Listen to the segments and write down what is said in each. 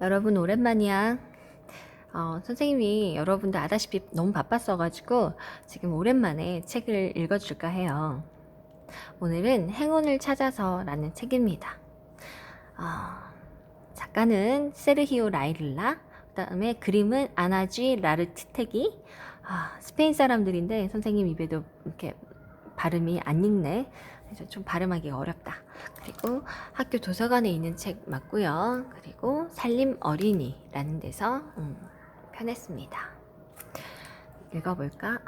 여러분 오랜만이야. 선생님이 여러분도 아다시피 너무 바빴어가지고 지금 오랜만에 책을 읽어줄까 해요. 오늘은 행운을 찾아서라는 책입니다. 작가는 세르히오 라이를라, 그다음에 그림은 아나쥐 라르티테기. 스페인 사람들인데 선생님 입에도 이렇게 발음이 안 읽네. 그래서 좀 발음하기가 어렵다. 그리고 학교 도서관에 있는 책 맞고요. 그리고 살림 어린이라는 데서 편했습니다. 읽어볼까?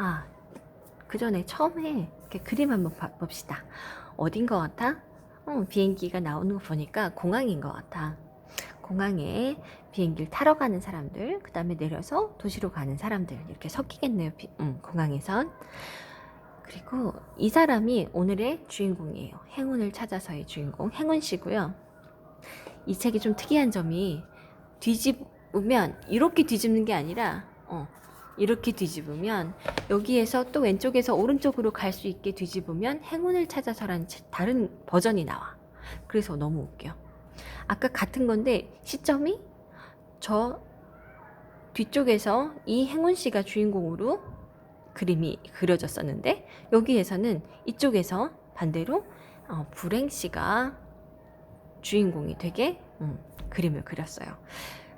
그 전에 처음에 이렇게 그림 한번 봅시다. 어딘 것 같아? 비행기가 나오는 거 보니까 공항인 것 같아. 공항에 비행기를 타러 가는 사람들, 그 다음에 내려서 도시로 가는 사람들 이렇게 섞이겠네요. 공항에선. 그리고 이 사람이 오늘의 주인공이에요. 행운을 찾아서의 주인공 행운 씨고요. 이 책이 좀 특이한 점이 뒤집으면 이렇게 뒤집는 게 아니라 이렇게 뒤집으면 여기에서 또 왼쪽에서 오른쪽으로 갈 수 있게 뒤집으면 행운을 찾아서라는 다른 버전이 나와. 그래서 너무 웃겨. 아까 같은 건데 시점이 저 뒤쪽에서 이 행운 씨가 주인공으로 그림이 그려졌었는데 여기에서는 이쪽에서 반대로 불행 씨가 주인공이 되게 그림을 그렸어요.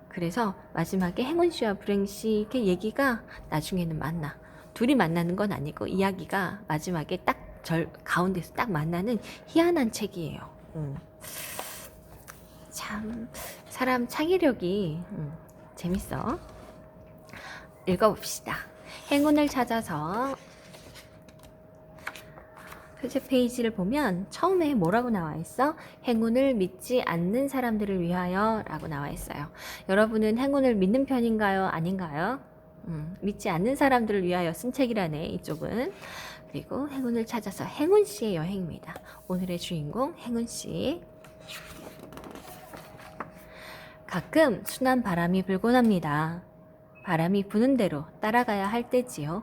그래서 마지막에 행운 씨와 불행 씨의 얘기가 나중에는 만나. 둘이 만나는 건 아니고 이야기가 마지막에 딱 가운데서 딱 만나는 희한한 책이에요. 참 사람 창의력이 재밌어. 읽어봅시다. 행운을 찾아서 표제 페이지를 보면 처음에 뭐라고 나와 있어? 행운을 믿지 않는 사람들을 위하여 라고 나와 있어요. 여러분은 행운을 믿는 편인가요? 아닌가요? 믿지 않는 사람들을 위하여 쓴 책이라네, 이쪽은. 그리고 행운을 찾아서 행운 씨의 여행입니다. 오늘의 주인공 행운 씨. 가끔 순한 바람이 불곤 합니다. 바람이 부는 대로 따라가야 할 때지요.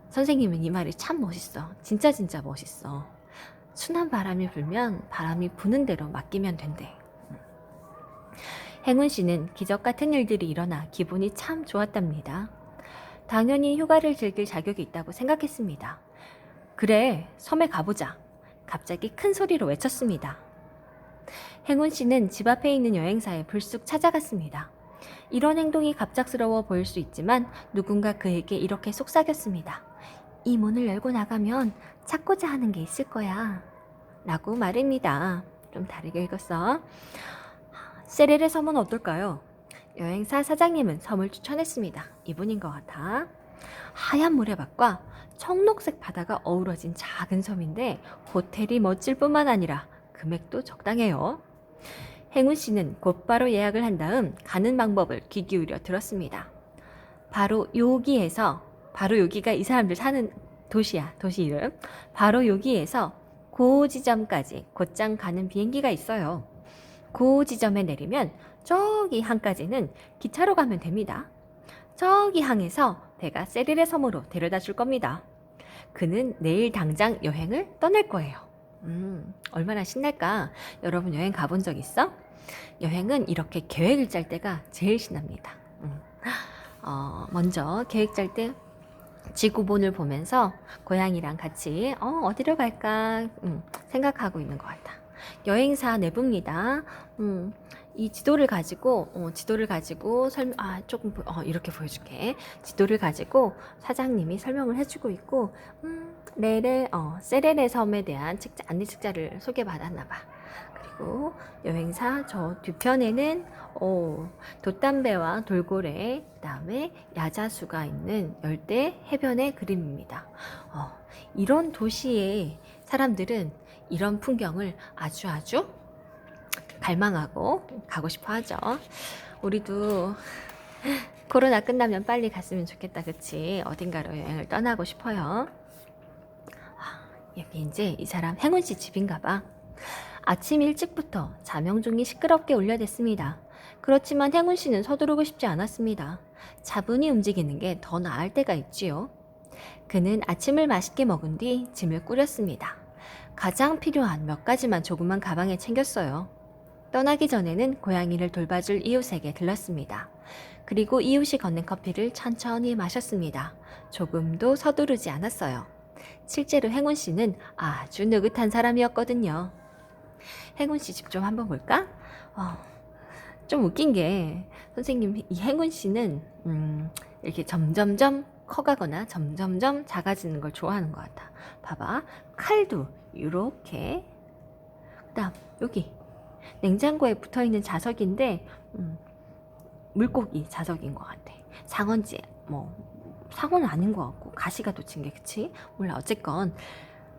선생님은 이 말이 참 멋있어. 진짜 멋있어. 순한 바람이 불면 바람이 부는 대로 맡기면 된대. 행운 씨는 기적 같은 일들이 일어나 기분이 참 좋았답니다. 당연히 휴가를 즐길 자격이 있다고 생각했습니다. 그래, 섬에 가보자. 갑자기 큰 소리로 외쳤습니다. 행운 씨는 집 앞에 있는 여행사에 불쑥 찾아갔습니다. 이런 행동이 갑작스러워 보일 수 있지만 누군가 그에게 이렇게 속삭였습니다. 이 문을 열고 나가면 찾고자 하는 게 있을 거야. 라고 말입니다. 좀 다르게 읽었어. 세레레 섬은 어떨까요? 여행사 사장님은 섬을 추천했습니다. 이분인 것 같아. 하얀 모래밭과 청록색 바다가 어우러진 작은 섬인데 호텔이 멋질 뿐만 아니라 금액도 적당해요. 행운 씨는 곧바로 예약을 한 다음 가는 방법을 귀 기울여 들었습니다. 바로 여기가 이 사람들 사는 도시야, 도시 이름. 바로 여기에서 그 지점까지 곧장 가는 비행기가 있어요. 그 지점에 내리면 저기 항까지는 기차로 가면 됩니다. 저기 항에서 배가 세리레 섬으로 데려다 줄 겁니다. 그는 내일 당장 여행을 떠날 거예요. 얼마나 신날까? 여러분 여행 가본 적 있어? 여행은 이렇게 계획을 짤 때가 제일 신납니다. 먼저 계획 짤 때 지구본을 보면서 고양이랑 같이 어디로 갈까 생각하고 있는 것 같아. 여행사 내부입니다. 이 지도를 가지고 이렇게 보여줄게. 지도를 가지고 사장님이 설명을 해주고 있고 세레레 섬에 대한 안내 책자를 소개받았나 봐. 그리고 여행사 저 뒤편에는 돛담배와 돌고래, 그 다음에 야자수가 있는 열대 해변의 그림입니다. 이런 도시의 사람들은 이런 풍경을 아주 갈망하고 가고 싶어 하죠. 우리도 코로나 끝나면 빨리 갔으면 좋겠다, 그치? 어딘가로 여행을 떠나고 싶어요. 여기 이제 이 사람 행운 씨 집인가 봐. 아침 일찍부터 자명종이 시끄럽게 울려댔습니다. 그렇지만 행운 씨는 서두르고 싶지 않았습니다. 차분히 움직이는 게 더 나을 때가 있지요. 그는 아침을 맛있게 먹은 뒤 짐을 꾸렸습니다. 가장 필요한 몇 가지만 조그만 가방에 챙겼어요. 떠나기 전에는 고양이를 돌봐줄 이웃에게 들렀습니다. 그리고 이웃이 건넨 커피를 천천히 마셨습니다. 조금도 서두르지 않았어요. 실제로 행운 씨는 아주 느긋한 사람이었거든요. 행운 씨 집 좀 한번 볼까? 좀 웃긴 게 선생님 이 행운 씨는 이렇게 점점점 커가거나 점점점 작아지는 걸 좋아하는 것 같아. 봐봐, 칼도 이렇게. 그다음 여기 냉장고에 붙어있는 자석인데 물고기 자석인 것 같아. 상어인지 뭐 상어는 아닌 것 같고 가시가 돋친 게 그치? 몰라 어쨌건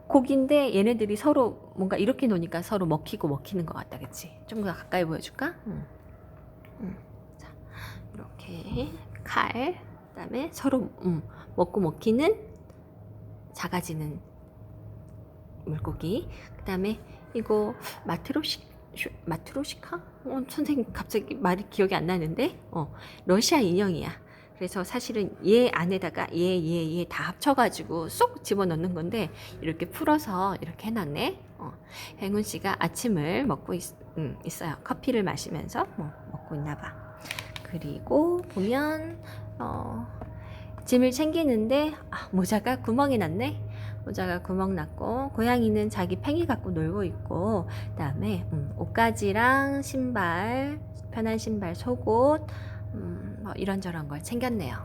고기인데 얘네들이 서로 뭔가 이렇게 노니까 서로 먹히고 먹히는 것 같다 그치? 좀 더 가까이 보여줄까? 자, 이렇게 칼 그다음에 서로 먹고 먹히는 작아지는 물고기. 그다음에 이거 마트로시카? 선생님 갑자기 말이 기억이 안 나는데 러시아 인형이야. 그래서 사실은 얘 안에다가 얘 다 합쳐가지고 쏙 집어넣는 건데 이렇게 풀어서 이렇게 해놨네. 행운 씨가 아침을 먹고 있어요. 커피를 마시면서 먹고 있나봐. 그리고 보면 짐을 챙기는데 모자가 구멍이 났네. 모자가 구멍 났고 고양이는 자기 팽이 갖고 놀고 있고 그다음에 옷가지랑 신발, 편한 신발, 속옷 뭐 이런저런 걸 챙겼네요.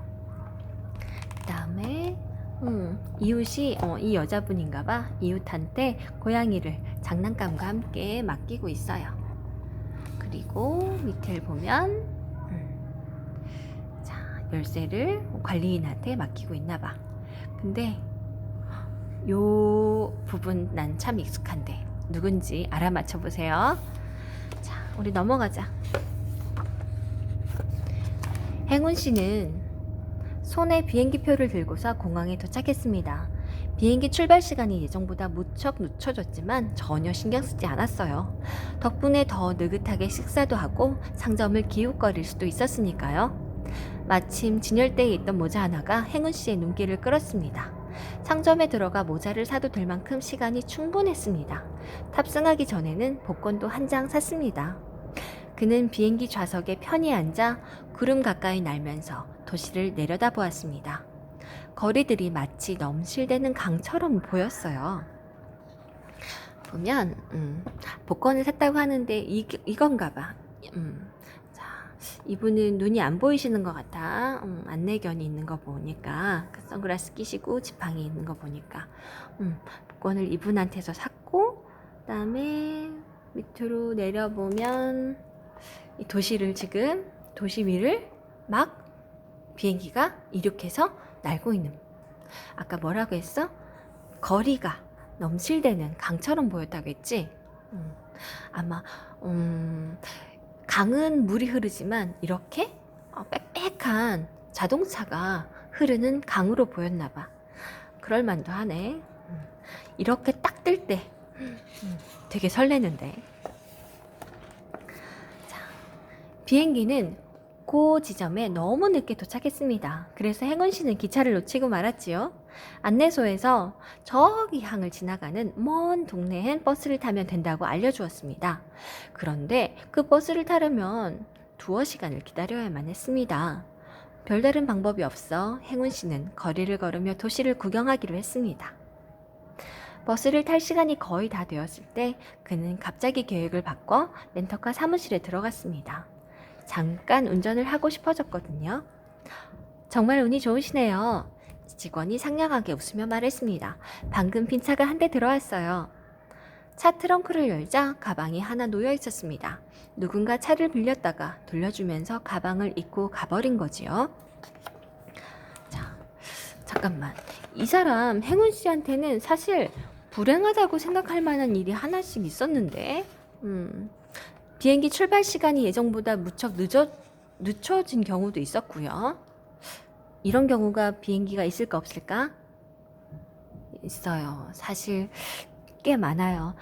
그다음에 이웃이 이 여자분인가봐. 이웃한테 고양이를 장난감과 함께 맡기고 있어요. 그리고 밑을 보면 자, 열쇠를 관리인한테 맡기고 있나봐. 근데 요 부분 난 참 익숙한데 누군지 알아맞혀 보세요. 자, 우리 넘어가자. 행운 씨는 손에 비행기표를 들고서 공항에 도착했습니다. 비행기 출발 시간이 예정보다 무척 늦춰졌지만 전혀 신경 쓰지 않았어요. 덕분에 더 느긋하게 식사도 하고 상점을 기웃거릴 수도 있었으니까요. 마침 진열대에 있던 모자 하나가 행운 씨의 눈길을 끌었습니다. 상점에 들어가 모자를 사도 될 만큼 시간이 충분했습니다. 탑승하기 전에는 복권도 한 장 샀습니다. 그는 비행기 좌석에 편히 앉아 구름 가까이 날면서 도시를 내려다보았습니다. 거리들이 마치 넘실대는 강처럼 보였어요. 보면 복권을 샀다고 하는데 이건가 봐. 자, 이분은 눈이 안 보이시는 것 같아. 안내견이 있는 거 보니까 선글라스 끼시고 지팡이 있는 거 보니까 복권을 이분한테서 샀고 그다음에 밑으로 내려보면 이 도시를 지금 도시 위를 막 비행기가 이륙해서 날고 있는 아까 뭐라고 했어? 거리가 넘실대는 강처럼 보였다고 했지? 아마 강은 물이 흐르지만 이렇게 빽빽한 자동차가 흐르는 강으로 보였나 봐. 그럴 만도 하네. 이렇게 딱 뜰 때 되게 설레는데. 자, 비행기는 그 지점에 너무 늦게 도착했습니다. 그래서 행운 씨는 기차를 놓치고 말았지요. 안내소에서 저기 항을 지나가는 먼 동네엔 버스를 타면 된다고 알려주었습니다. 그런데 그 버스를 타려면 두어 시간을 기다려야만 했습니다. 별다른 방법이 없어 행운 씨는 거리를 걸으며 도시를 구경하기로 했습니다. 버스를 탈 시간이 거의 다 되었을 때 그는 갑자기 계획을 바꿔 렌터카 사무실에 들어갔습니다. 잠깐 운전을 하고 싶어졌거든요. 정말 운이 좋으시네요. 직원이 상냥하게 웃으며 말했습니다. 방금 빈 차가 한 대 들어왔어요. 차 트렁크를 열자 가방이 하나 놓여 있었습니다. 누군가 차를 빌렸다가 돌려주면서 가방을 잊고 가버린 거지요. 자, 잠깐만. 이 사람 행운 씨한테는 사실 불행하다고 생각할 만한 일이 하나씩 있었는데 비행기 출발 시간이 예정보다 무척 늦춰진 경우도 있었고요. 이런 경우가 비행기가 있을까 없을까? 있어요. 사실 꽤 많아요.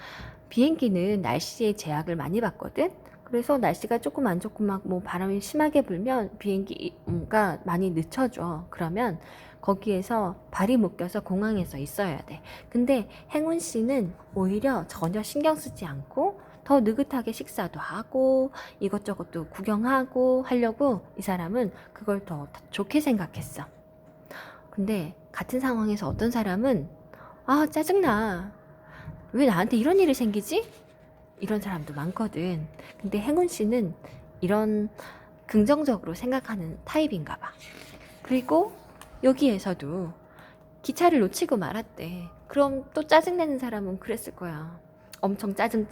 비행기는 날씨의 제약을 많이 받거든. 그래서 날씨가 조금 안 좋고 막 뭐 바람이 심하게 불면 비행기가 많이 늦춰져. 그러면 거기에서 발이 묶여서 공항에서 있어야 돼. 근데 행운 씨는 오히려 전혀 신경 쓰지 않고 더 느긋하게 식사도 하고 이것저것도 구경하고 하려고 이 사람은 그걸 더 좋게 생각했어. 근데 같은 상황에서 어떤 사람은 아, 짜증나. 왜 나한테 이런 일이 생기지? 이런 사람도 많거든. 근데 행운 씨는 이런 긍정적으로 생각하는 타입인가 봐. 그리고 여기에서도 기차를 놓치고 말았대. 그럼 또 짜증내는 사람은 그랬을 거야. 엄청 짜증.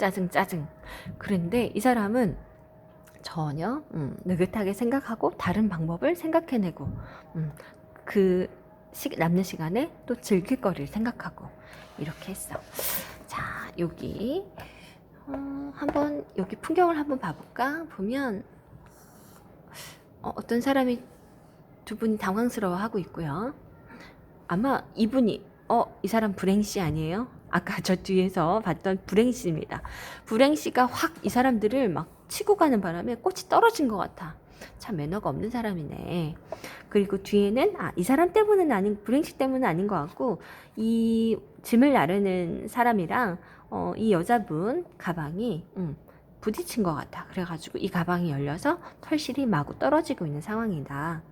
그런데 이 사람은 전혀 느긋하게 생각하고 다른 방법을 생각해내고 그 남는 시간에 또 즐길 거리를 생각하고 이렇게 했어. 자, 여기 한번 여기 풍경을 한번 봐볼까? 보면 어떤 사람이 두 분이 당황스러워하고 있고요. 아마 이분이 이 사람 불행씨 아니에요? 아까 저 뒤에서 봤던 불행씨입니다. 불행씨가 확 이 사람들을 막 치고 가는 바람에 꽃이 떨어진 것 같아. 참 매너가 없는 사람이네. 그리고 뒤에는 이 사람 때문은 아닌 불행씨 때문은 아닌 것 같고 이 짐을 나르는 사람이랑 이 여자분 가방이 부딪힌 것 같아. 그래가지고 이 가방이 열려서 털실이 마구 떨어지고 있는 상황이다.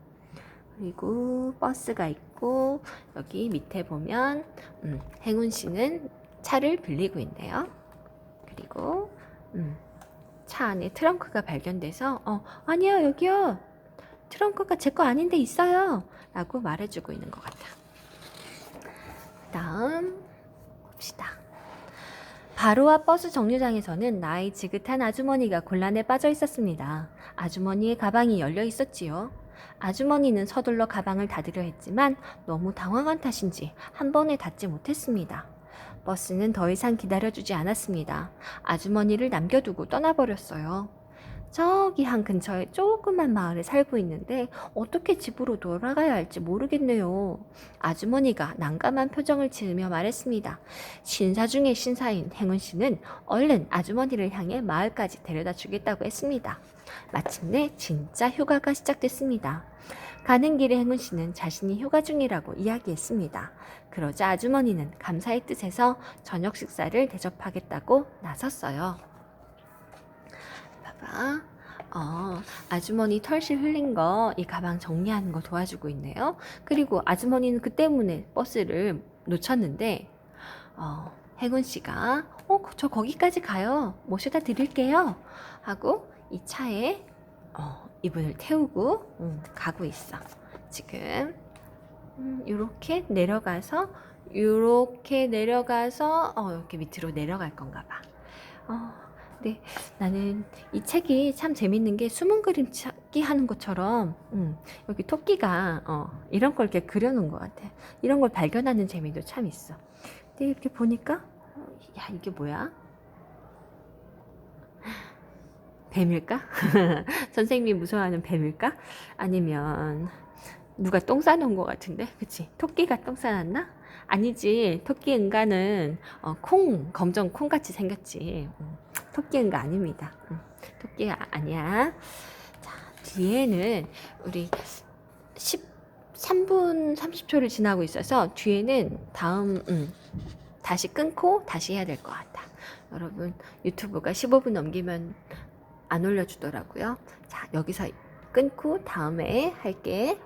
그리고 버스가 있고 여기 밑에 보면 행운 씨는 차를 빌리고 있네요. 그리고 차 안에 트렁크가 발견돼서 아니요 여기요 트렁크가 제 거 아닌데 있어요 라고 말해주고 있는 것 같아. 다음 봅시다. 바로 앞 버스 정류장에서는 나이 지긋한 아주머니가 곤란에 빠져 있었습니다. 아주머니의 가방이 열려 있었지요. 아주머니는 서둘러 가방을 닫으려 했지만 너무 당황한 탓인지 한 번에 닫지 못했습니다. 버스는 더 이상 기다려주지 않았습니다. 아주머니를 남겨두고 떠나버렸어요. 저기 한 근처에 조그만 마을에 살고 있는데 어떻게 집으로 돌아가야 할지 모르겠네요. 아주머니가 난감한 표정을 지으며 말했습니다. 신사 중의 신사인 행운 씨는 얼른 아주머니를 향해 마을까지 데려다 주겠다고 했습니다. 마침내 진짜 휴가가 시작됐습니다. 가는 길에 행운 씨는 자신이 휴가 중이라고 이야기했습니다. 그러자 아주머니는 감사의 뜻에서 저녁 식사를 대접하겠다고 나섰어요. 봐봐. 아주머니 털실 흘린 거 이 가방 정리하는 거 도와주고 있네요. 그리고 아주머니는 그 때문에 버스를 놓쳤는데 행운 씨가 저 거기까지 가요. 모셔다 드릴게요. 하고 이 차에 이분을 태우고 가고 있어. 지금 이렇게 내려가서 이렇게 밑으로 내려갈 건가 봐. 네, 나는 이 책이 참 재밌는 게 숨은 그림 찾기 하는 것처럼 여기 토끼가 이런 걸 이렇게 그려놓은 것 같아. 이런 걸 발견하는 재미도 참 있어. 근데 이렇게 보니까 야 이게 뭐야? 뱀일까? 선생님이 무서워하는 뱀일까? 아니면 누가 똥 싸놓은 것 같은데? 그치? 토끼가 똥 싸놨나? 아니지. 토끼 응가는 검정 콩같이 생겼지. 토끼 응가 아닙니다. 토끼가 아니야. 자, 뒤에는 우리 13분 30초를 지나고 있어서 뒤에는 다음 다시 끊고 다시 해야 될 것 같아. 여러분 유튜브가 15분 넘기면 안 올려주더라고요. 자, 여기서 끊고 다음에 할게.